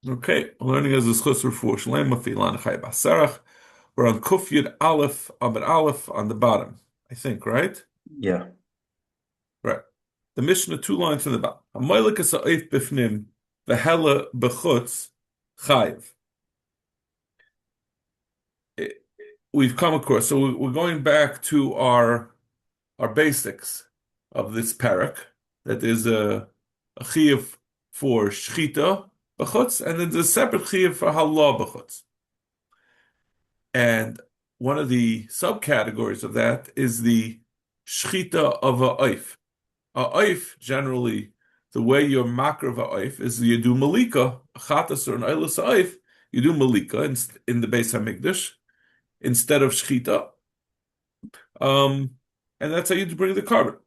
Okay, learning as a schusser for Shlema Filan Chai Basarach. We're on Kuf Yud Aleph, Amid Aleph on the bottom, I think, right? Yeah. Right. The Mishnah, two lines from the bottom. Hamoilik is ha'oif bifnim, v'hela b'chutz, chayiv. We've come across, so we're going back to our basics of this parak. That is a chiyuv for shchita b'chutz, and then there's a separate chiyuv for halah b'chutz. And one of the subcategories of that is the shchita of a oif. A oif, generally, the way you're makar of a oif is you do malika, chatas or an oilus oif, you do malika in the Beis Hamikdash instead of shchita. And that's how you bring the carbon.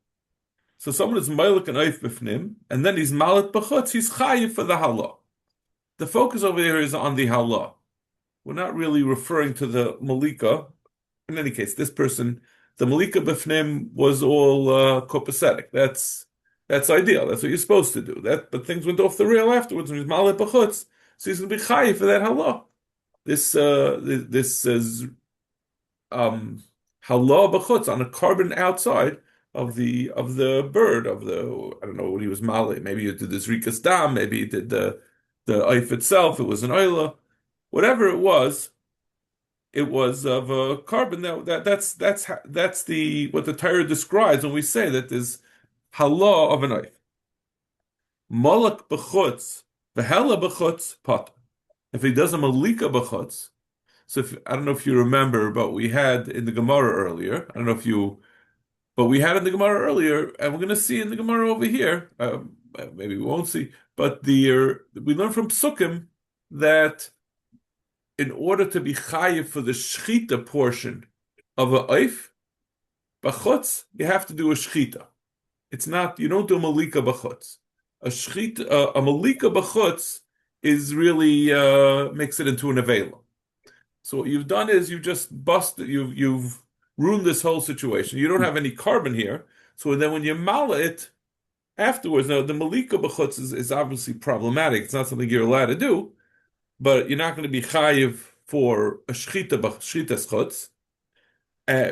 So someone is meilik and oif b'fnim, and then he's malit b'chutz, he's chayiv for the halah. The focus over here is on the halah. We're not really referring to the malika. In any case, this person, the malika b'fnim was all copacetic. That's ideal. That's what you're supposed to do. But things went off the rail afterwards. When he's malit b'chutz, so he's going to be chayiv for that halah. This says halah b'chutz on a carbon outside of the bird of the, I don't know what he was malit. Maybe he did this rikas dam. Maybe he did the oif itself. It was an oila. Whatever it was of a carbon. That's the what the Torah describes when we say that there's halah of an oif. Malak b'chutz, v'hela b'chutz, pot. If he does a malika b'chutz, so I don't know if you remember, but we had in the Gemara earlier. I don't know if you, but we had in the Gemara earlier, and we're going to see in the Gemara over here. Maybe we won't see, but we learned from Psukim that in order to be chayiv for the shchita portion of a oif, b'chutz, you have to do a shchita. It's not, you don't do a malika b'chutz. A malika b'chutz is really makes it into an avela. So what you've done is you've just busted, you've ruined this whole situation. You don't have any carbon here. So then when you mala it afterwards, now the malika b'chutz is obviously problematic. It's not something you're allowed to do, but you're not going to be chayiv for a shchita chutz,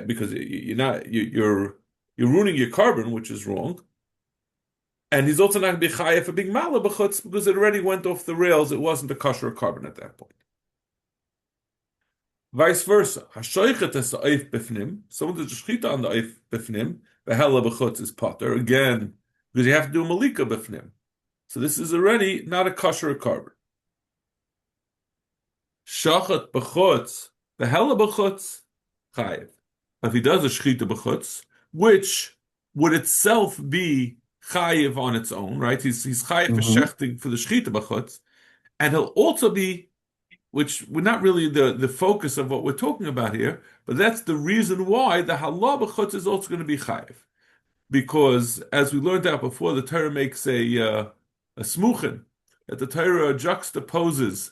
because you're ruining your carbon, which is wrong. And he's also not going to be chayiv for being mala b'chutz because it already went off the rails. It wasn't a kosher carbon at that point. Vice versa. Hashoichet es oif b'fnim. Someone does shchita on the oif b'fnim. The hela b'chutz is potter again because you have to do a malika b'fnim. So this is already not a kosher carbon. Shachat b'chutz, the hela b'chutz, chayiv. If he does a shchita b'chutz, which would itself be chayiv on its own, right? He's chayiv for shechting for the shchita b'chutz, and he'll also be, which we're not really the focus of what we're talking about here, but that's the reason why the halah b'chutz is also going to be chayiv. Because as we learned out before, the Torah makes a smuchen, that the Torah juxtaposes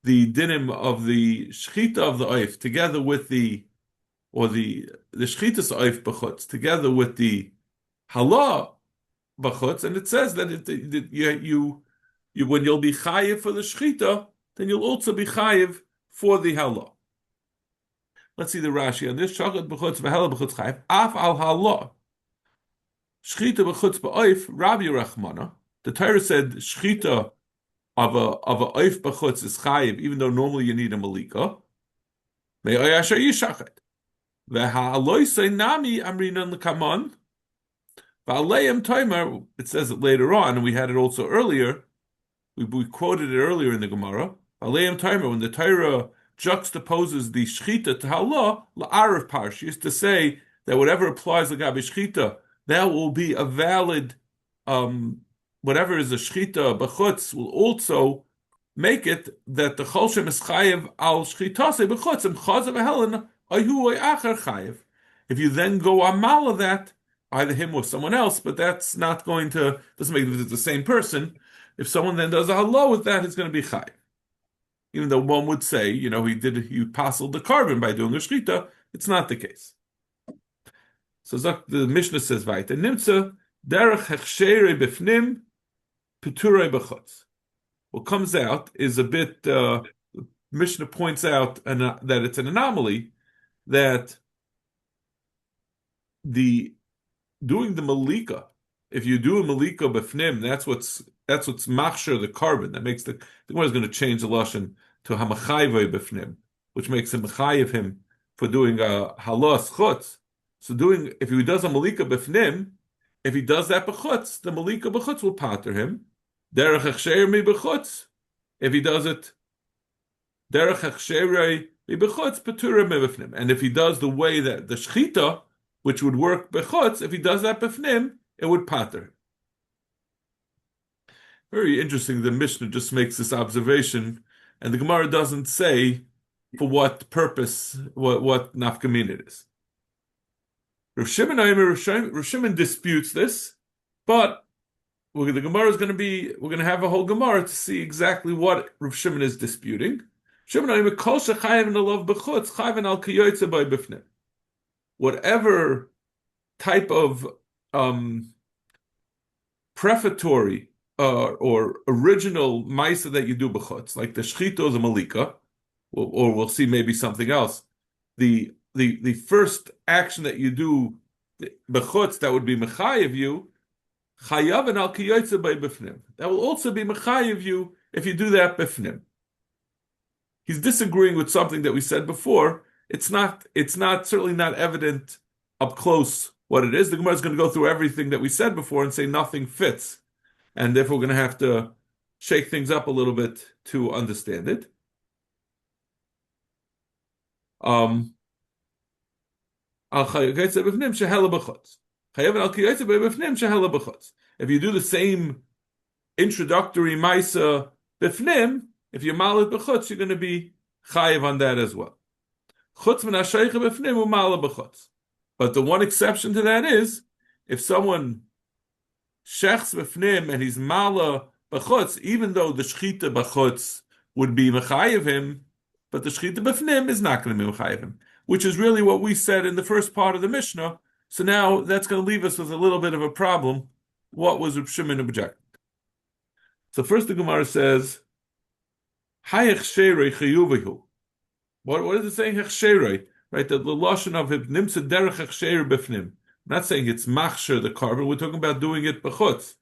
the dinim of the shchita of the oif together with the shchitas oif b'chutz together with the halah b'chutz, and it says that you when you'll be chayiv for the shchita, then you'll also be chayiv for the halah. Let's see the Rashi on this. Shachat b'chutz v'hela b'chutz chayiv af al halah shchita b'chutz b'oif Rabbi Rachmana. The Torah said shchita of a oif b'chutz is chayiv, even though normally you need a malika. Me'ayasher yishachet v'ha'aloisei nami amrinan l'kaman v'aleim toimer. It says it later on, and we had it also earlier. We quoted it earlier in the Gemara. V'aleim toimer, when the Torah juxtaposes the shchita to halah la'arav parsh, is to say that whatever applies l'gabe shchita, that will be a valid. Whatever is a shchita b'chutz will also make it that the cholshem is chayiv al shchitase b'chutz and chazav helen ayu acher chayiv. If you then go amal of that, either him or someone else, but that's not going to, doesn't make it the same person. If someone then does a halah with that, it's going to be chayiv. Even though one would say, he passed the carbon by doing a shchita, it's not the case. So the Mishnah says, "Vayta nimtza derech hechsherei b'fnim." Peturei b'chutz. what comes out is a bit. Mishnah points out that it's an anomaly that the doing the malika, if you do a malika b'fnim, that's what's machshir the carbon that makes the Gemara is going to change the lashon to hamachayvei b'fnim, which makes him mechayev him for doing a halos chutz. So if he does a malika b'fnim, if he does that b'chutz, the malika b'chutz will pater him. Derech hechsher mi b'chutz. If he does it derech hechsher mi b'chutz, patur mi b'fnim. And if he does the way that the shchita, which would work b'chutz, if he does that b'fnim, it would pater. Very interesting. The Mishnah just makes this observation, and the Gemara doesn't say for what purpose, what nafkamin it is. Rav Shimon disputes this, but the Gemara is going to be, we're going to have a whole Gemara to see exactly what Rav Shimon is disputing. Whatever type of prefatory or original maisa that you do b'chutz, like the shchito, the malika, or we'll see maybe something else. The first action that you do b'chutz that would be mechayev you, chayav and al kiyotze by b'fnim. That will also be mechayev you if you do that b'fnim. He's disagreeing with something that we said before. It's certainly not evident up close what it is. The Gemara is going to go through everything that we said before and say nothing fits. And therefore we're going to have to shake things up a little bit to understand it. If you do the same introductory maisa b'fnim, if you malit b'chutz, you're going to be chayiv on that as well. But the one exception to that is if someone shechs b'fnim and he's mala b'chutz, even though the shchita b'chutz would be mechayev him, but the shchita b'fnim is not going to be mechayev him, which is really what we said in the first part of the Mishnah. So now that's going to leave us with a little bit of a problem. What was Reb Shimon objecting? So first the Gemara says, Hayech sherei chiyuvihu. What is it saying? Hechsherei, right? The lashon of it nimsa derech hechsher b'fnim. I'm not saying it's machsher the carbon. We're talking about doing it b'chutz.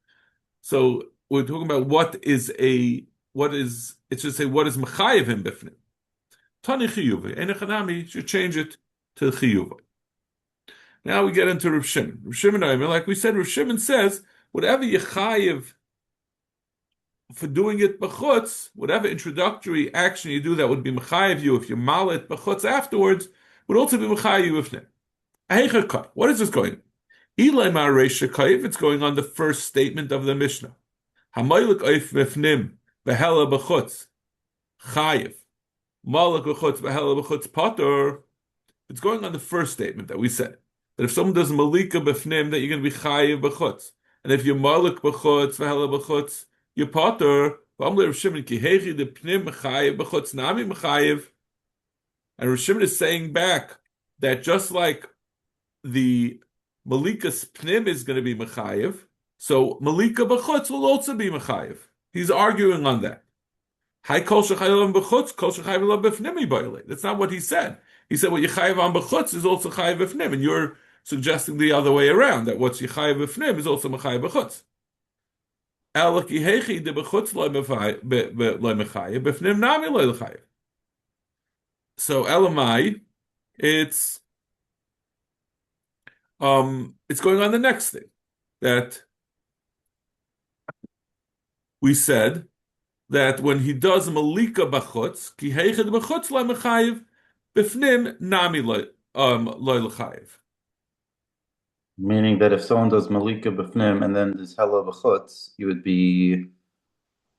So we're talking about it should say what is mechayev him b'fnim. Tani chiyuvi. Enechanami should change it to chiyuvi. Now we get into Rav Shimon. Rav Shimon, like we said, Rav Shimon says whatever you chayev for doing it b'chutz, whatever introductory action you do that would be mechayev you if you mal it b'chutz afterwards, would also be mechayev you ifnim. What is this going? Ilay ma'areish shekayev, it's going on the first statement of the Mishnah. Hamaylik oif b'fnim behela b'chutz chayev malak b'chutz behela b'chutz pater. It's going on the first statement that we said that if someone does malika b'fnim, that you're going to be chayev b'chutz, and if you malak b'chutz behela b'chutz you pater. And Rav Shimon is saying back that just like the Malika's pnim is going to be mechayev, so Malika b'chutz will also be mechayev. He's arguing on that. That's not what he said. He said what Yechayev on b'chutz is also chayev b'fnim, and you're suggesting the other way around, that what's Yechayev b'fnim is also mechayev b'chutz. So Elamai, it's going on the next thing that we said that when he does malika b'chutz, ki heichad b'chutz lo mechayev, b'fnim nami lo lechayev. Meaning that if someone does malika b'fnim and then does hella b'chutz, you would be.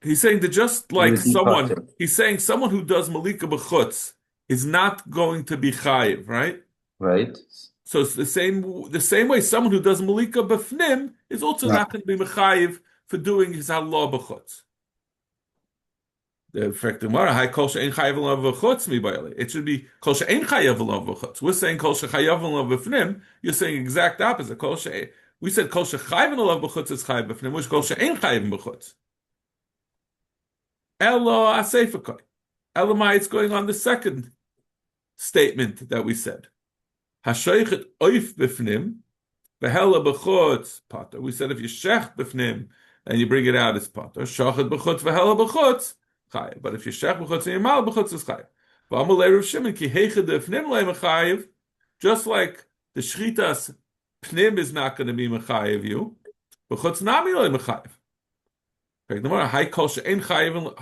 He's saying that just like someone, he's saying someone who does malika b'chutz is not going to be chayiv, right? Right. So it's the same way someone who does malika b'fnim is also not going to be mechayiv for doing his halal b'chutz. The fact of Mara, kol she'ein chayav alav v'chutz mi b'yale. It should be kol she'ein chayav alav v'chutz. We're saying kol she'chayav alav v'fnim. You're saying exact opposite. We said kol she'chayav alav v'chutz is chayav v'fnim, which kol she'ein chayav v'chutz. Elo asefakoi. Elamai, it's going on the second statement that we said. Hashoichet oif b'fnim, v'hela b'chutz pater. We said if you shech b'fnim and you bring it out, it's pater. Shochet b'chutz v'hela b'chutz chayiv. But if you shech b'chutz and you mal b'chutz, it's chayiv. V'amalei Rav Shimon ki heichad b'fnim le mechayiv. Just like the shchitas pnim is not going to be mechayiv you, b'chutz nami le mechayiv. Again, high kol she'en chayvel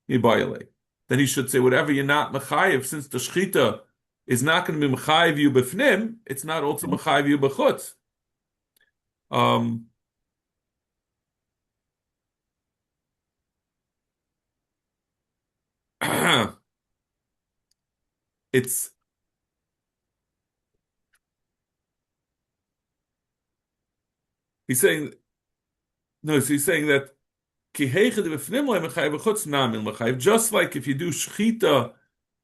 mibayale. Then he should say whatever you're not mechayiv, since the shchita is not going to be mechayiv you b'fnim, it's not also mechayiv you b'chutz. It's he's saying no, so he's saying that just like if you do shchita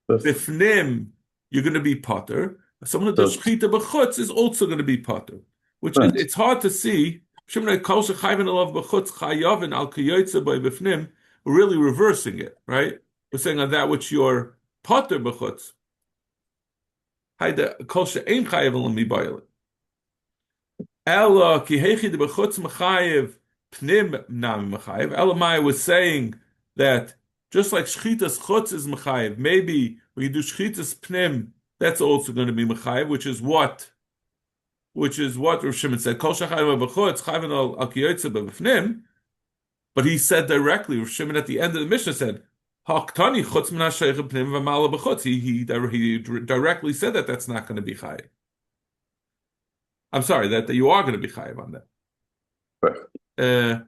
b'fnim, you're going to be potter. Someone who does shchita b'chutz is also going to be potter, which is, it's hard to see. We're really reversing it, right? We're saying on that which you're potter b'chutz. Ella ki hechi de b'chutz mechayev pnim nam mechayev. Elamai was saying that just like shchitas chutz is mechayev, maybe when you do shchitas pnim, that's also going to be mechayev, which is what Rav Shimon said. Kol shachayim b'chutz chayven al kiyotze b'pnim. But he said directly, Rav Shimon at the end of the Mishnah said, Haktani chutz min ha'sheich pnim v'mala b'chutz. He directly said that that's not going to be chayev. I'm sorry, that you are going to be chayiv on that. Right.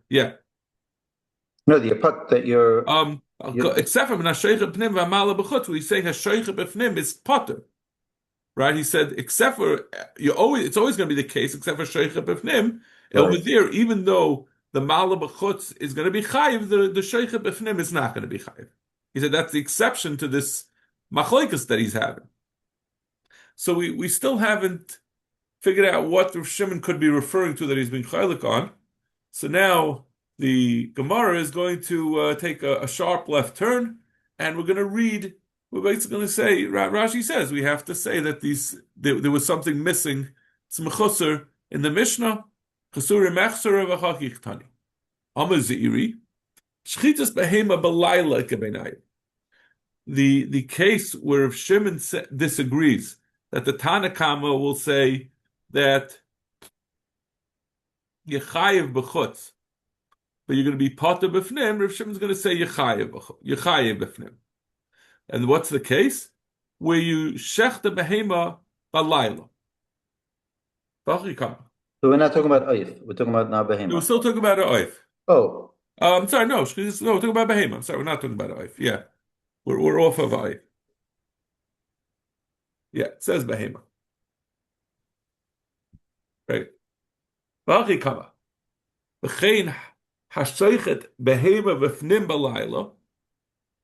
Yeah. No, the part that you're except for Hashoichet Pnim v'Amala b'chutz, we say Hashoichet B'fnim is potter, right? He said except for it's always going to be the case except for Hashoichet B'fnim. Right. Over there, even though the Mala b'chutz is going to be chayiv, the Shoichet B'fnim is not going to be chayiv. He said that's the exception to this machlokes that he's having. So we still haven't figured out what Rav Shimon could be referring to that he's been chaylik on. So now the Gemara is going to take a sharp left turn, and we're going to read. We're basically going to say, Rashi says we have to say that there was something missing. It's mechusar in the Mishnah. Chasur mechsar v'chachich tani. Amaziri shchitas behema balayla kebenayim. The case where Rav Shimon disagrees that the Tanakama will say that Yechayev b'chutz, but you're going to be potter b'fnim. Rav Shimon's going to say Yechayev b'fnim. And what's the case? Where you shech the behema b'layla. So we're not talking about oif. We're talking about now behema. We're still talking about oif. Oh. I'm sorry, no, we're talking about behema. I'm sorry, we're not talking about oif. Yeah. We're off of oif. Yeah, it says behema. Right. The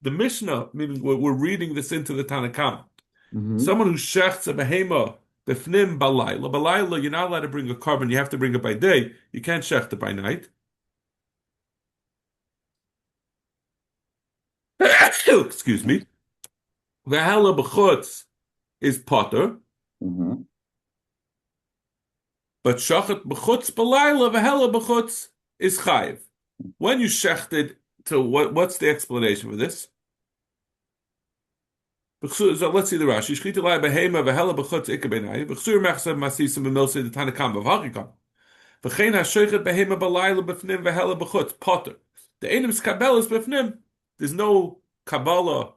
Mishnah, meaning we're reading this into the Tanakama. Mm-hmm. Someone who shechts a behema b'fnim balayla. Balayla, you're not allowed to bring a carbon. You have to bring it by day. You can't shecht it by night. Excuse me. V'hala b'chutz is potter. Mm-hmm. But shachet b'chutz b'layla v'hela b'chutz is chayiv. When you shechted, so what's the explanation for this? So let's see the Rashi. Shchita lai behema v'hela b'chutz ikabenai. V'chsur mechsav masisim b'milsei the Tanakam v'hachikam. V'chein ha'shochet behema b'layla b'fnim v'hela b'chutz potter. The enim skabel is b'fnim. There's no kabbalah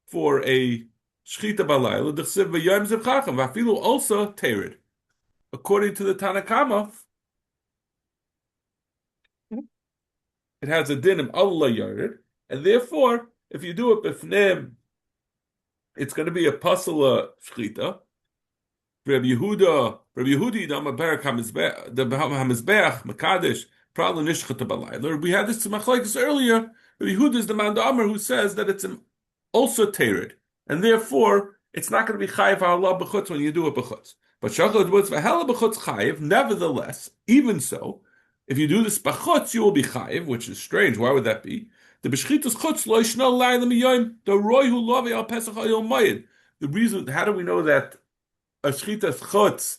for a shchita b'layla. D'chsiv v'yom zevachim v'afilu also tered. According to the Tanakama, it has a din of Allah yared, and therefore, if you do it b'fnim, it's going to be a pasala shchita. Rabbi Yehudi, the Hamizbeach, Mekadesh, probably nishchata b'layla. We had this machlokes earlier. Rabbi Yehudi is the man Amr who says that it's also tered, and therefore it's not going to be chayiv Allah b'chutz when you do it b'chutz. But shachot was v'hela b'chutz chayiv. Nevertheless, even so, If you do this b'chutz, you will be chayiv, which is strange. Why would that be? The b'shchitas chutz lo yishna layla miyoyim the roy hu lovi al pesach al yom mayid. The reason, how do we know that a shchitas chutz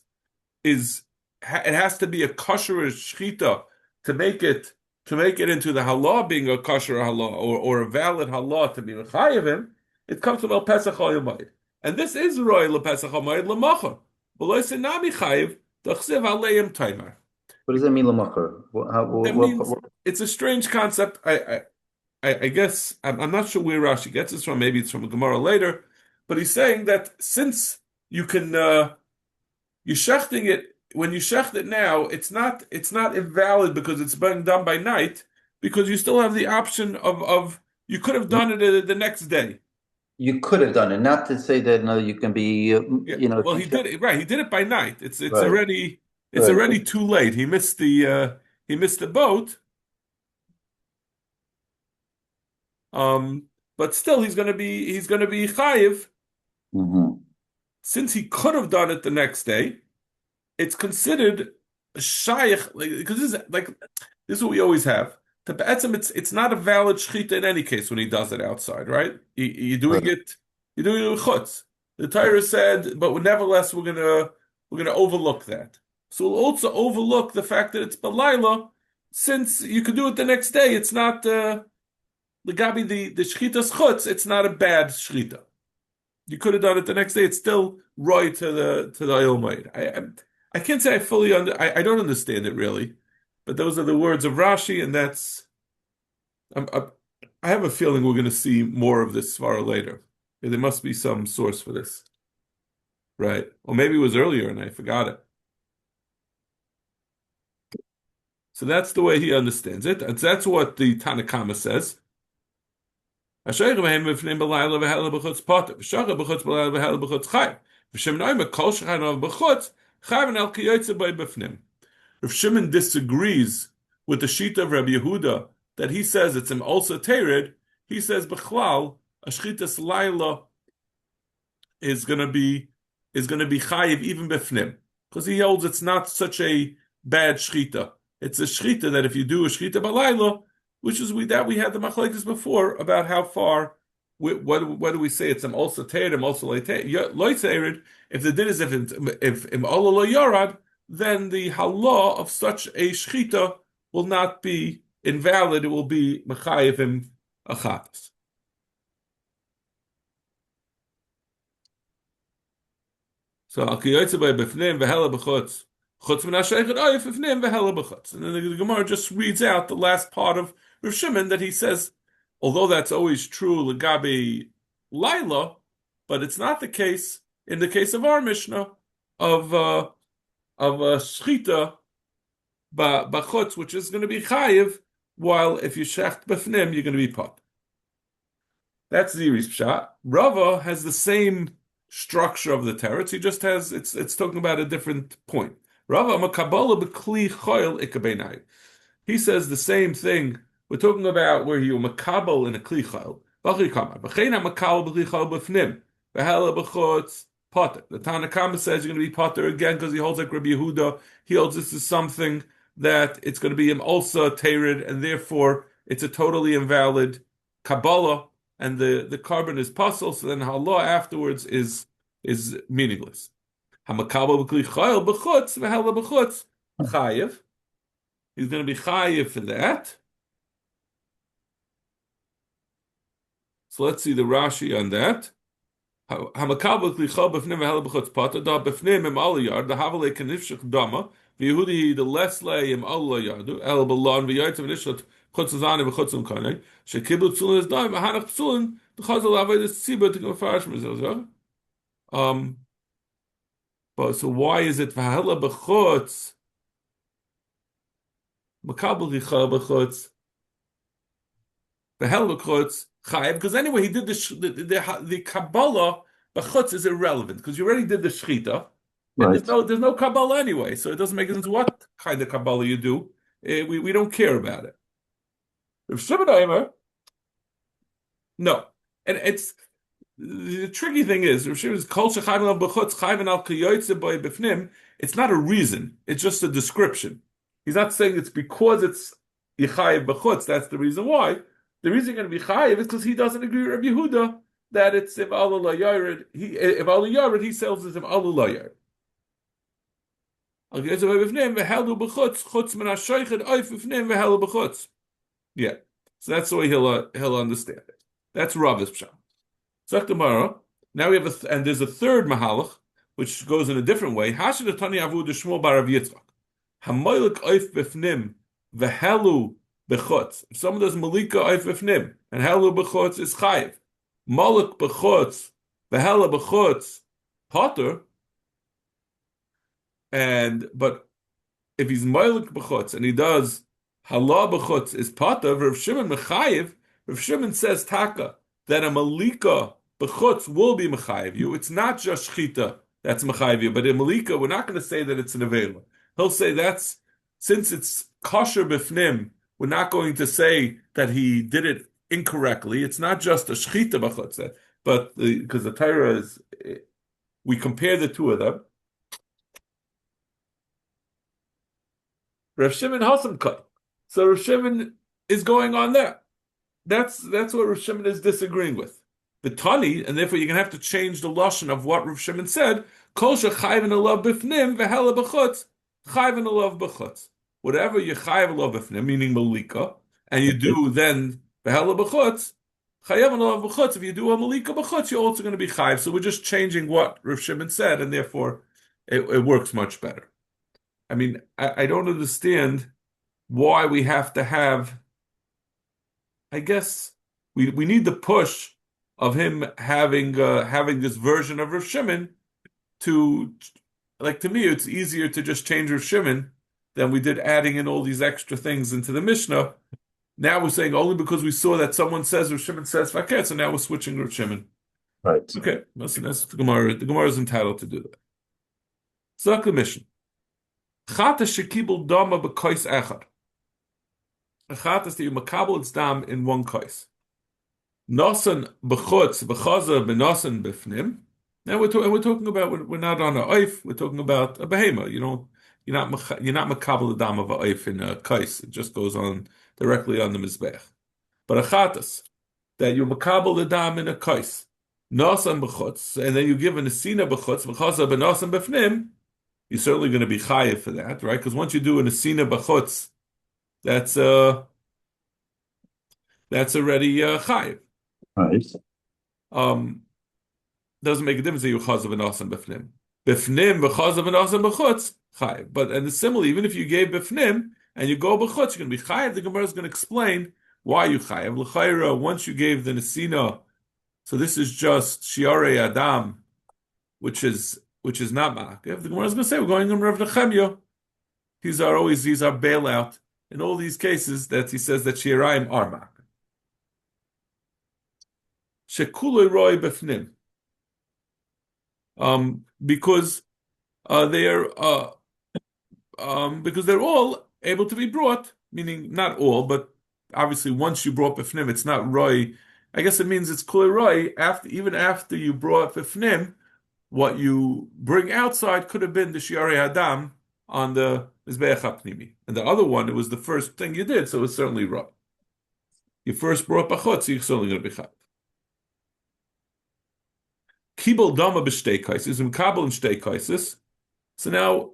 is it has to be a kosher shchita to make it into the halah being a kosher halah or a valid halah to be mechayev him? It comes from el pesach al yom mayid, and this is roy le pesach al mayid lemacha. But lo yisnami chayev d'chsev aleim timer. What does that mean, lamacher? That means it's a strange concept. I guess I'm not sure where Rashi gets this from. Maybe it's from a Gemara later, but he's saying that since you can you're shechting it when you shecht it now, it's not invalid because it's being done by night because you still have the option of you could have done it the next day. You could have done it, not to say that no, you can be Well, he did it right. He did it by night. It's right. already. It's already too late. He missed the boat. But still he's gonna be chayiv. Mm-hmm. Since he could have done it the next day, it's considered a shaykh, because this is what we always have. To be'etzem, it's not a valid shchita in any case when he does it outside, right? You're doing it with chutz. The Torah said, but nevertheless we're gonna overlook that. So we'll also overlook the fact that it's Balayla, since you could do it the next day. It's not the Gabi, the Shchitas Chutz, it's not a bad Shchita. You could have done it the next day, it's still right to the Oyel Moed. I can't say I fully I don't understand it really, but those are the words of Rashi, and that's I have a feeling we're going to see more of this svara later. There must be some source for this. Right. Or maybe it was earlier and I forgot it. So that's the way he understands it. And that's what the Tanakama says. If Shimon disagrees with the Shita of Rabbi Yehuda that he says it's an also tered, he says Bechlal, a Shchitas Laila is gonna be chayiv even befnim. Because he holds it's not such a bad shchita. It's a shchita that if you do a shchita balayla, which is we had the machlekes before about how far. What do we say? It's also tered, also loy tered. If the din is if im'olah lo yarad, then the halah of such a shchita will not be invalid. It will be mechayev him achatas. So al kiyotze by befnim v'hela b'chutz chutz min ha'sheichet oyef befnim v'hela b'chutz. And then the Gemara just reads out the last part of Rav Shimon that he says, although that's always true legabe Laila, but it's not the case in the case of our Mishnah of shchita b'chutz, which is going to be chayiv, while if you shecht befnim, you're going to be pot. That's Ziri's pshat. Rava has the same structure of the teretz. He just has it's talking about a different point. Rava makabala b'kli choil ikabenai. He says the same thing. We're talking about where you makabel in a kli choil. V'chikama v'cheina makabel b'kli choil b'fnim v'hela b'chutz potter. The Tanakama says you're going to be potter again because he holds like Rabbi Yehuda. He holds this is something that it's going to be him also tered, and therefore it's a totally invalid kabbalah. And the carbon is puzzle, so then halah afterwards is meaningless. Hamakabel b'kli chayil b'chutz v'hela b'chutz chayiv. He's going to be chayiv for that. So let's see the Rashi on that. Hamakabel b'kli chayil b'fnim v'hela b'chutz pata da b'fnim im aliyar the havale kanifshich dama v'yehudi the less lay im aliyardu el b'lon v'yaytz v'nishlat. But so why is it v'hela b'chutz makabel richa b'chutz v'hela b'chutz chayiv? Because anyway, he did the kabbalah b'chutz is irrelevant because you already did the shchita. Right. There's no kabbalah anyway, so it doesn't make sense what kind of kabbalah you do. We don't care about it. Rav Shimon Omer, no, and it's the tricky thing is Rav Shimon's kol shechayim al b'chutz chayim al kiyotze by b'fnim. It's not a reason; it's just a description. He's not saying it's because it's Yechayev b'chutz. That's the reason why. The reason you're going to be chayev is because he doesn't agree with Rabbi Yehuda that it's if alu la yared. If alu yared, he sells as if alu la yared. Yeah, so that's the way he'll understand it. That's Rav's pshat. Zok tomorrow. Now we have and there's a third mahalach which goes in a different way. Hashid Tani Avu de Shmuel bar Rav Yitzchak. Hamoilik oif b'fnim v'helu b'chutz. If someone does malika oif b'fnim and helu b'chutz is chayiv. Malik b'chutz v'helu b'chutz potter. But if he's malik b'chutz and he does halah b'chutz is potter, Rav Shimon mechayiv. Rav Shimon says taka that a malika b'chutz will be mechayiv you. It's not just shchita that's mechayiv you, but in malika we're not going to say that it's an avela. He'll say that's since it's kosher b'fnim, we're not going to say that he did it incorrectly. It's not just a shchita b'chutz, but because the Torah is, we compare the two of them. Rav Shimon Hasam cut. So Rav Shimon is going on that. That's what Rav Shimon is disagreeing with. The Tani, and therefore you're going to have to change the lashon of what Rav Shimon said. Kol shechayven alav b'fnim v'hela b'chutz chayven alav b'chutz. Whatever you chayv alav b'fnim, meaning malika, and you do then v'hela b'chutz chayven alav b'chutz. If you do a malika b'chutz, you're also going to be chayv. So we're just changing what Rav Shimon said, and therefore it works much better. I mean, I don't understand why we have to have. I guess we need the push of him having this version of Rav Shimon to me, it's easier to just change Rav Shimon than we did adding in all these extra things into the Mishnah. Now we're saying only because we saw that someone says Rav Shimon says Faket, so now we're switching Rav Shimon. Right. Okay, listen, that's the Gemara. The Gemara is entitled to do that. So the Mishnah. Chata shekibul dama b'kois echad. A chat is that you makabel its dam in one kois. Nosan b'chutz b'chaza b'nosan b'fnim. Now we're talking about we're not on a oif. We're talking about a behema. You're not makabel the dam of a oif in a kois. It just goes on directly on the mizbech. But a chatas that you makabel the dam in a kois. Nosan b'chutz, and then you give an esina b'chutz b'chaza b'nosan b'fnim. You're certainly going to be chayiv for that, right? Because once you do an esina b'chutz, that's already chayiv. Right. Doesn't make a difference that you chazav and asan b'fnim. B'fnim v'chazav and asan b'chutz chayiv. But and similarly, even if you gave b'fnim and you go b'chutz, you're going to be chayiv. The Gemara is going to explain why you chayiv. L'chayra, once you gave the nesina, so this is just shiarei adam, which is not ma'akev. The Gemara is going to say we're going on Rav Nechemya. These are bailout. In all these cases, that he says that shiarayim are ma'akev. Shekulei roi b'fnim. Because they're all able to be brought, meaning not all, but obviously once you brought b'fnim, it's not roi. I guess it means it's kulei roi even after you brought b'fnim. What you bring outside could have been the shiarei adam on the mizbeach hapnimi, and the other one, it was the first thing you did, so it's certainly roi. You first brought b'chutz, so you're certainly going to be chayav. Kibel dama b'shtei kaisis, kabel and shtei kaisis. So now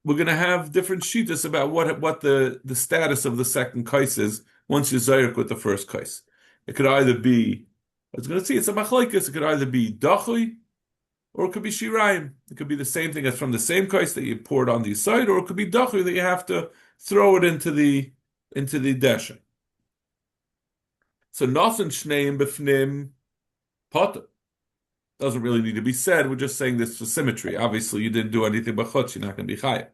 we're going to have different shittas about what the status of the second kais is once you zayrik with the first kais. It could either be, I was going to see, it's a machlokes. It could either be dachui, or it could be shirayim. It could be the same thing as from the same kais that you poured on the side, or it could be dachui that you have to throw it into the desha. So nothing shneim b'fnim potter. Doesn't really need to be said. We're just saying this for symmetry. Obviously, you didn't do anything b'chutz. You're not going to be chayiv.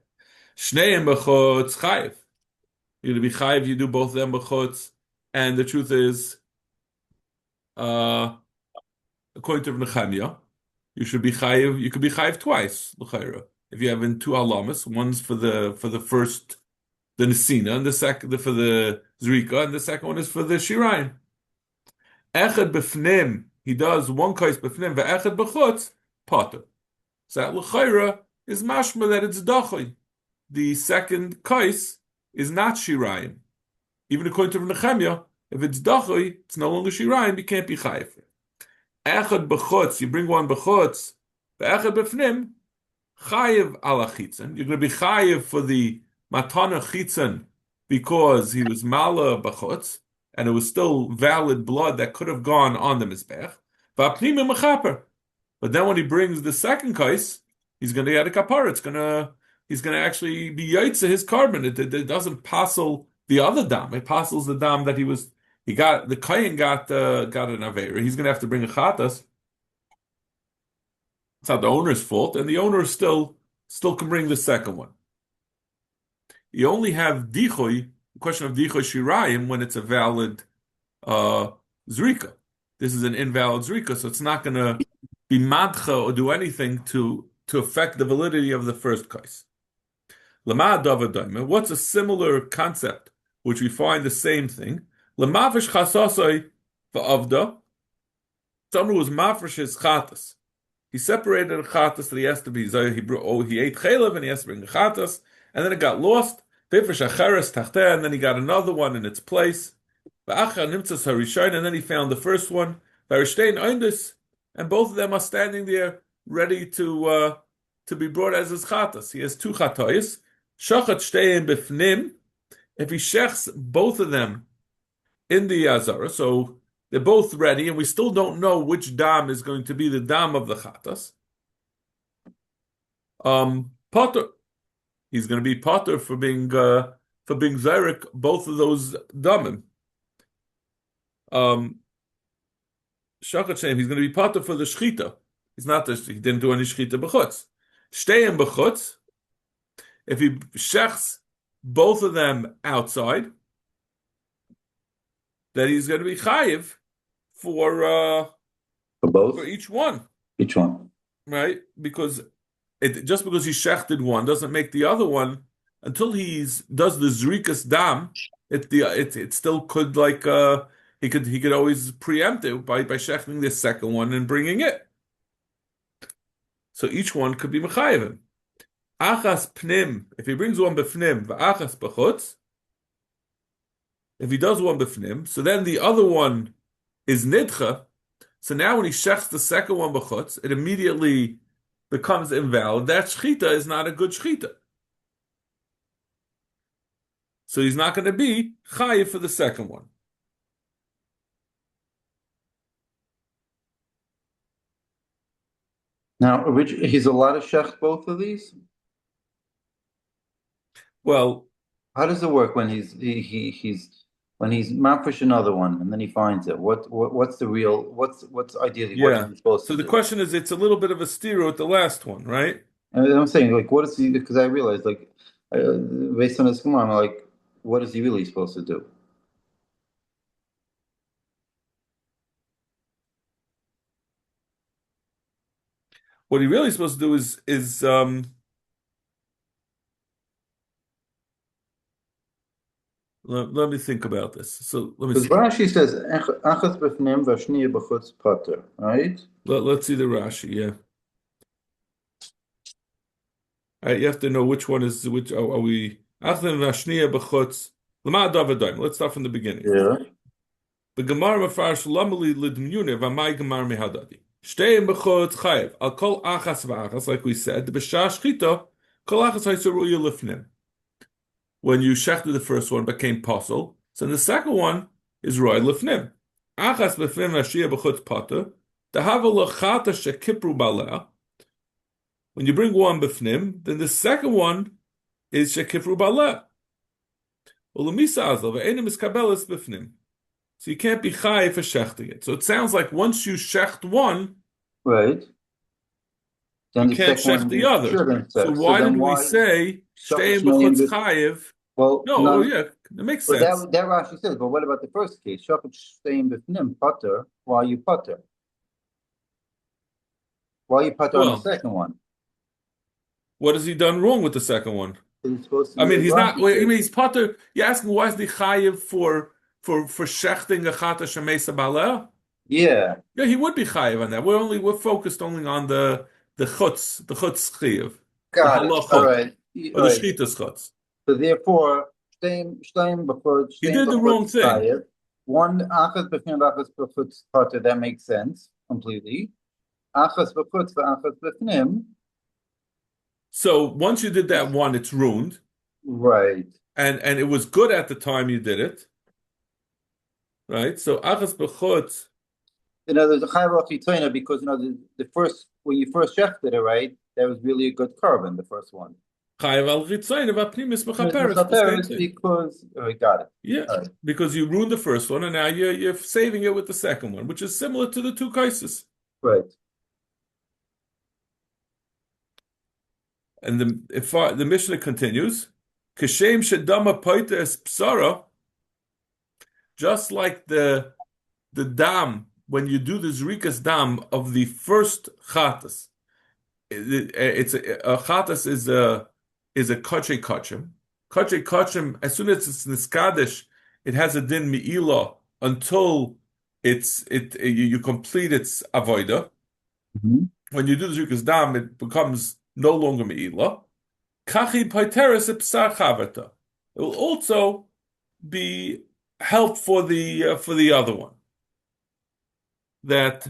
Shneim b'chutz chayiv. You're going to be chayiv. You do both of them b'chutz. And the truth is, according to Nechemya, you should be chayiv. You could be chayiv twice. If you have in two alamas, one's for the first, the nesina, and the second for the zrika, and the second one is for the shirayim. Echad b'fnim. He does one kais b'fnim ve'echad b'chutz potter. So that l'chayra is mashma that it's dachay. The second kais is not shirayim. Even according to Nehemiah, if it's dachui, it's no longer shirayim. You can't be chayiv. Echad b'chutz, you bring one b'chutz. Echad b'fnim, chayiv ala chitzon. You're going to be chayiv for the matana chitzon because he was mala b'chutz, and it was still valid blood that could have gone on the mizbech. V'apnimim mechaper. But then when he brings the second kais, he's going to get a kapara. He's going to actually be yaitza his carbon. It doesn't passel the other dam. It passels the dam that he got. The kayin got an avera. He's going to have to bring a chatas. It's not the owner's fault, and the owner still can bring the second one. You only have dichoy, the question of dichoy shirayim, when it's a valid zrika. This is an invalid zrika, so it's not going to be madcha or do anything to affect the validity of the first kais. Lama davadaim. What's a similar concept, which we find the same thing? Lamafish chasasai va'avda. Someone who was mafresh his chatas. He separated a chatas that he has to be he ate chaylev and he has to bring a chatas, and then it got lost. Vifish acheres tachteh, and then he got another one in its place. Va'achar nimtzas harishayin, and then he found the first one. V'arishtein oindus, and both of them are standing there ready to be brought as his chatas. He has two chatayis. Shachat shtein bifnim. If he shechs both of them in the azara, so they're both ready, and we still don't know which dam is going to be the dam of the chatas. Potter, he's going to be potter for being zayrik both of those damim. Shachat shem, he's going to be potter for the shchita. He didn't do any shchita b'chutz. Shteim b'chutz. If he shechs both of them outside, that he's going to be chayiv for both, for each one, right? Because just because he shechted one doesn't make the other one until does the zrikas dam. It still could he could always preempt it by shechting the second one and bringing it. So each one could be mechayivim. Achas pnim, if he brings one b'fnim, v'achas b'chutz. If he does one b'fnim, so then the other one is nidcha. So now when he shechs the second one b'chutz, it immediately becomes invalid. That shchita is not a good shchita. So he's not going to be chayiv for the second one. Now, he's allowed to shech both of these? Well, how does it work when he's mafresh another one and then he finds it? What's the real what's ideally what is he supposed to do? So the question is, it's a little bit of a stiro at the last one, right? And I'm saying, like, what is he? Because I realized, like, based on his Gemara, I'm like, what is he really supposed to do? What he really is supposed to do is let me think about this. So let me see. Rashi says achas b'fnim v'ashniya b'chutz pater, right? Let's see the Rashi. Yeah. All right, you have to know which one is which. Are we achas v'ashniya b'chutz? L'ma davadayim. Let's start from the beginning. Yeah. The Gemara mefarish lamali lidmyune v'amay Gemara mehadadi. Shteim b'chutz chayev al kol achas v'achas, like we said. B'shah shchita kol achas ha'yisaruya lifnim. When you shechted the first one, became posel. So the second one is roy lifnim. Achas b'fnim v'ashiyah b'chutz pater. Tahava l'chata shekipru baleh. When you bring one b'fnim, then the second one is shekipru baleh. Ulamisa azal ve'enim iskabelis b'fnim. So you can't be chayiv for shechting it. So it sounds like once you shecht one, right, then you can't shecht the other. So why did we say shteim b'chutz chayiv? Well, no, yeah, that makes sense. That Rashi says, but what about the first case? Shachat shteim b'fnim pater. Why you pater? Why you pater on the second one? What has he done wrong with the second one? He's supposed to. I mean, he's not. I mean, he's pater. You're asking why is the chayiv for shechting a chata shemesa baleh? Yeah. Yeah, he would be chayiv on that. We're focused only on the chutz chayiv. Got it. All right. Or the shchitas chutz. So therefore, He did the wrong thing. One achas b'fnim v'achas b'chutz potter. That makes sense completely. Achas b'chutz v'achas b'fnim. So once you did that one, it's ruined. Right. And it was good at the time you did it. Right? So achas b'chutz. There's a chayv chitoina because the first when you first shechted it, right, that was really a good carbon, the first one. Chayav al chitzayin v'apnimis Mechaperes because we got it. Yeah, right. Because you ruined the first one, and now you're saving it with the second one, which is similar to the two kaises. Right. And the Mishnah continues, Kashem shedama paita es psara, just like the dam, when you do the zrikas dam of the first chatas, it's a chatas is a kachay kachim. Kachay kachim, as soon as it's niskadish, it has a din mi'ila until you complete its avoida. Mm-hmm. When you do the zrikas dam, it becomes no longer me'ila. Kachi paiteres psar chavata. It will also be help for the other one. That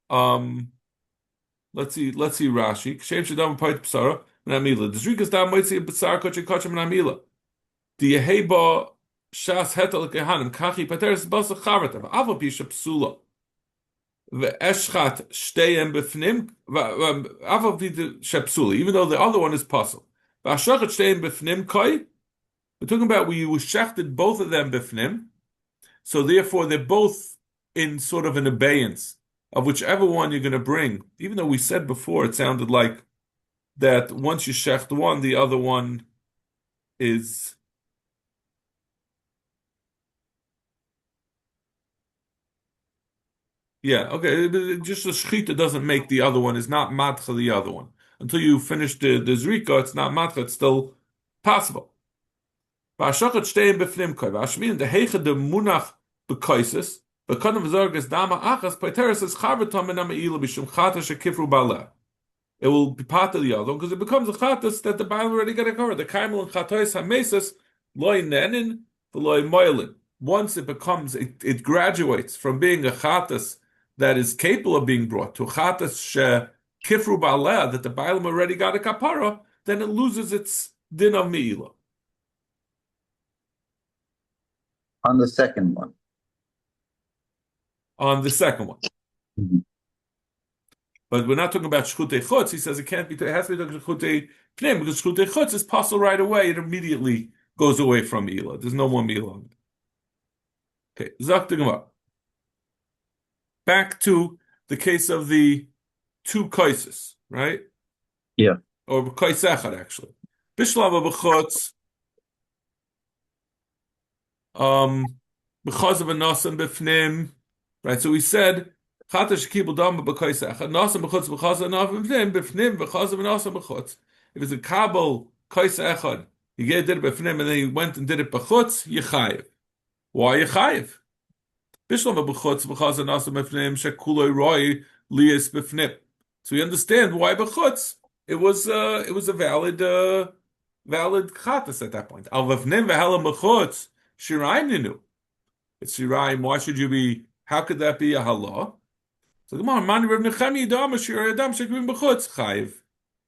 let's see Rashi. Kshem shadam pait psara menamila. The zrikas dam might say psar kachay kachem menamila. The yeheba shas hetel kehanim kachi paiteres basa chavata. Ava pisha psula. Ve'eshchat shteyem b'fnim, even though the other one is puzzle. Ve'ashachat shteyem b'fnim koi. We're talking about where you shechted both of them b'fnim, so therefore they're both in sort of an abeyance of whichever one you're going to bring. Even though we said before, it sounded like that once you shecht one, the other one is. Yeah, okay. Just the shechita doesn't make the other one, is not matcha the other one. Until you finish the zrika, it's not matcha, it's still possible. V'ashachat shteim b'fnim koi. V'ashmin, the heicha de munach b'koisis, v'kodem v'zorges dama achas, paiteres es charvatom en ama'ila b'shum chata shekifru ba'aleh. It will be part of the other one, because it becomes a chatas that the Bible already got to cover. The kaimel and chatois ha-meses, loy nenin, v'loy moilin. Once it becomes, it graduates from being a chatas that is capable of being brought to chatas kifru ba'aleh, that the Bible already got a kapara, then it loses its din of me'ila. On the second one. On the second one. Mm-hmm. But we're not talking about shchutei chutz. He says it can't be. It has to be shchutei pnim, because shchutei chutz is possible right away. It immediately goes away from me'ila. There's no more me'ila on it. Okay, Zak the Gemara. Back to the case of the two kaises, right? Yeah. Or kais echad, actually. Bishlava b'chutz, b'chaz of a nasan b'fnim, right? So we said, chata shekibul dam b'kais echad, nasan b'chutz b'chaz of a nasan b'fnim, b'chaz of a nasan b'chutz. If it's a kabel kais echad, he did it b'fnim, and then he went and did it b'chutz, yechayev. Why yechayev? So we understand why b'chutz it was a valid chatas at that point. Al v'fnim v'helam b'chutz shiraim ninu. It's shiraim. Why should you be? How could that be a halah? So come on, mani Rav Nechemia dama shirayim adam shekvim b'chutz chayiv.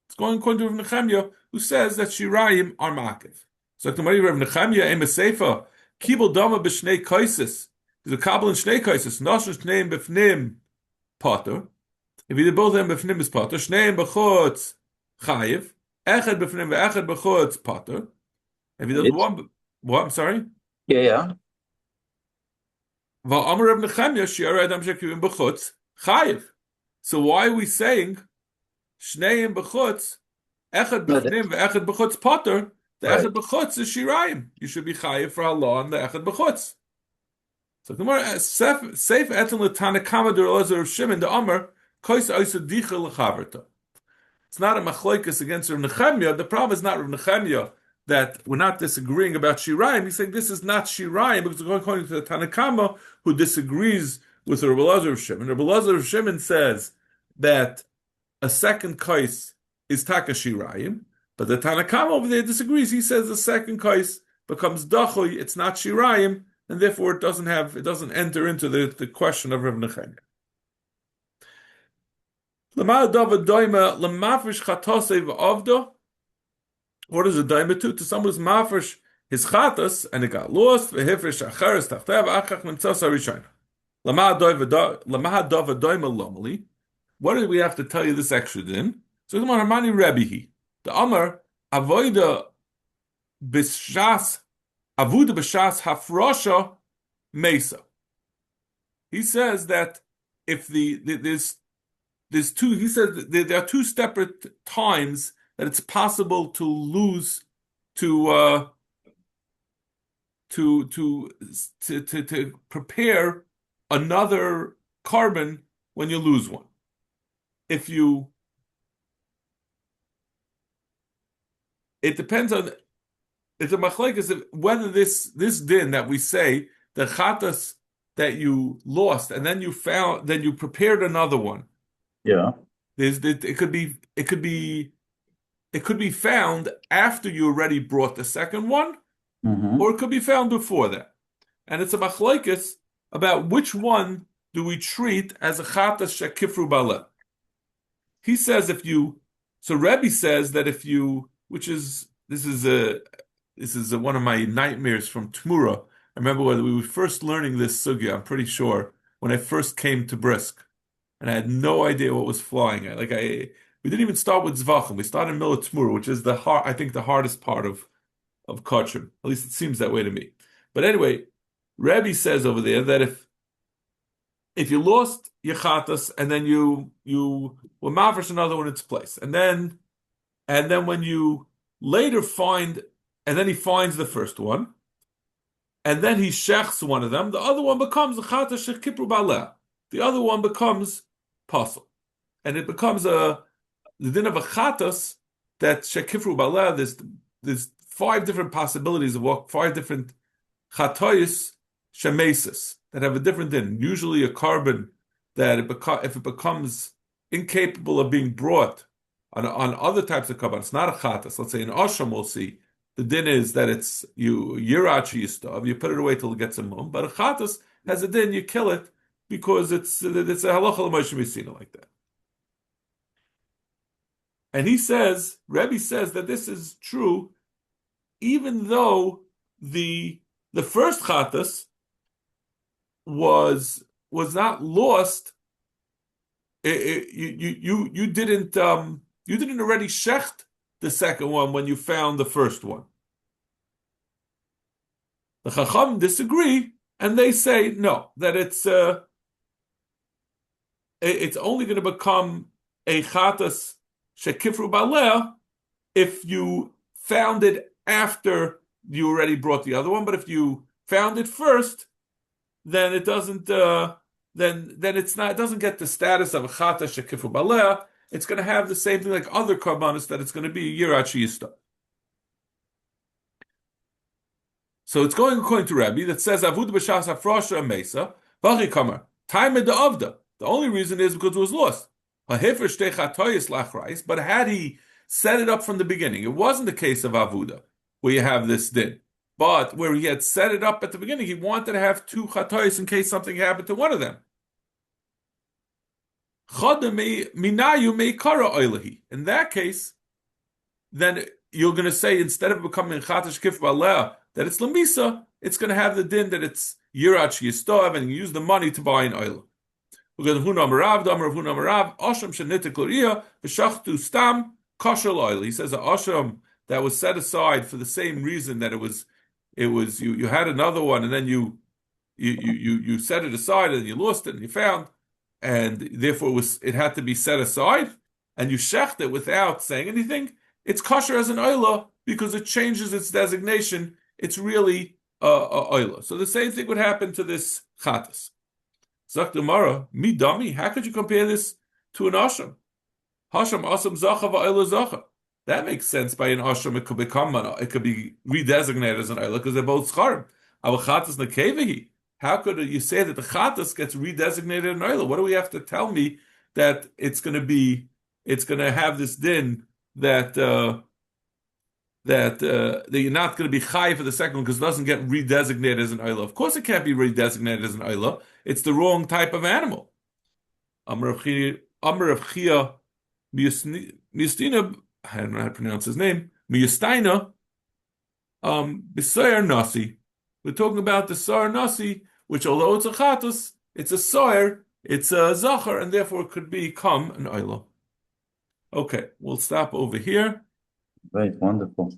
It's going according to Rav Nechemia, who says that shiraim are makiv. So the Rav Nechemia em seifa kibul dama b'shnei kaisis. There's a kabel in shnei kaisis. Nasher shneim b'fnim potter. If you did both of them b'fnim is potter. Shneim b'chutz chayiv. Echad b'fnim ve'echad b'chutz potter. If you did one, what? I'm sorry. Yeah. V'amar Rav Nechemia shi'ar adam shekivim b'chutz chayiv. So why are we saying shneim b'chutz echad b'fnim ve'echad b'chutz potter? The echad b'chutz is shirayim. You should be chayiv for Allah on the echad b'chutz. So the more safe etan l'tanakama d'Elazar of Shimon the Amar kois oisa dicha l'chaverta. It's not a machloikus against Rav Nechemia. The problem is not Rav Nechemia that we're not disagreeing about shirayim. He's saying this is not shirayim because we're going according to the Tanakama who disagrees with Rav Elazar of Shimon. Rav Elazar of Shimon says that a second kois is taka shirayim, But the Tanakama over there disagrees. He says the second kais becomes dachui, it's not shirayim, and therefore it doesn't enter into the question of Rav Nechemia. What is a daima to? To someone who's mafresh his chatas and it got lost. V'hifresh acheres tachtev achach nimtzas harishayna. Lamaha daima lomali. What do we have to tell you this extra din? So the Harmani Rebbehi, the Amar avoida b'shas avuda b'shas hafrosha mesa. He says that if there's two. He says there are two separate times that it's possible to lose to prepare another carbon when you lose one. It depends on, it's a machlekes of whether this din that we say the chatas that you lost and then you prepared another one. Yeah. It could be found after you already brought the second one, or it could be found before that. And it's a machlekes about which one do we treat as a chatas shekifru baleh. He says so Rebbe says that this is one of my nightmares from Tmura. I remember when we were first learning this sugya, I'm pretty sure, when I first came to Brisk, and I had no idea what was flying. We didn't even start with Zevachim. We started in Milah Tmura, which is the hardest part of Kachim. At least it seems that way to me. But anyway, Rebbe says over there that if you lost your chatas and then you will mafresh another one in its place, and then when you later find, and then he finds the first one, and then he shechs one of them, the other one becomes a chatas shekipru baleh. The other one becomes pasul, and it becomes the din of a chatas that shekifru baleh. There's 5 different possibilities of 5 different chatoyis shemesis that have a different din. Usually a carbon that if it becomes incapable of being brought on other types of carbon, it's not a chatas. Let's say in Asham we'll see the din is that it's yirachi yistav, you put it away till it gets a mum. But a chatas has a din, you kill it because it's a halacha l'moshe misina like that. And Rebbe says that this is true, even though the first chatas was not lost. You didn't already shecht the second one when you found the first one. The Chacham disagree, and they say no, that it's only going to become a chatas shekifru baleh if you found it after you already brought the other one. But if you found it first, then it doesn't. Then it's not. It doesn't get the status of a chatas shekifru baleh. It's going to have the same thing like other karbanos, that it's going to be yirachi yista. So it's going according to Rabbi that says avud b'shas hafrosha mesa v'achi kamar time the avda. The only reason is because it was lost. But had he set it up from the beginning, it wasn't the case of avuda where you have this din. But where he had set it up at the beginning, he wanted to have 2 chatois in case something happened to one of them. In that case, then you're going to say, instead of becoming chatash kif baleh, that it's lamisa, it's going to have the din that it's yirach yistov, and you use the money to buy an oil. We're going to hunam rav, asham shenitik l'riyah, v'shachtu stam kosher oil. He says an asham that was set aside for the same reason that it was you had another one, and then you set it aside and you lost it and you found, and therefore it had to be set aside, and you shecht it without saying anything. It's kosher as an oila because it changes its designation. It's really a oila. So the same thing would happen to this chatas. Zak Gemara, mi dami. How could you compare this to an asham? Hasham asam zacha va'oila zacha. That makes sense. By an asham, it could become it could be redesignated as an oila because they're both scharim. Our chatas nekevehi. How could you say that the chatas gets redesignated an oila? What do we have to tell me that it's going to have this din that that you're not going to be chai for the second one because it doesn't get redesignated as an oila. Of course, it can't be redesignated as an oila. It's the wrong type of animal. Amar of Chia Miyustina, I don't know how to pronounce his name. Miyustaina, B'Soyer Nasi. We're talking about the Soyer Nasi, which although it's a chatus, it's a soyer, it's a zachar, and therefore it could become an oila. Okay, we'll stop over here. Right, wonderful.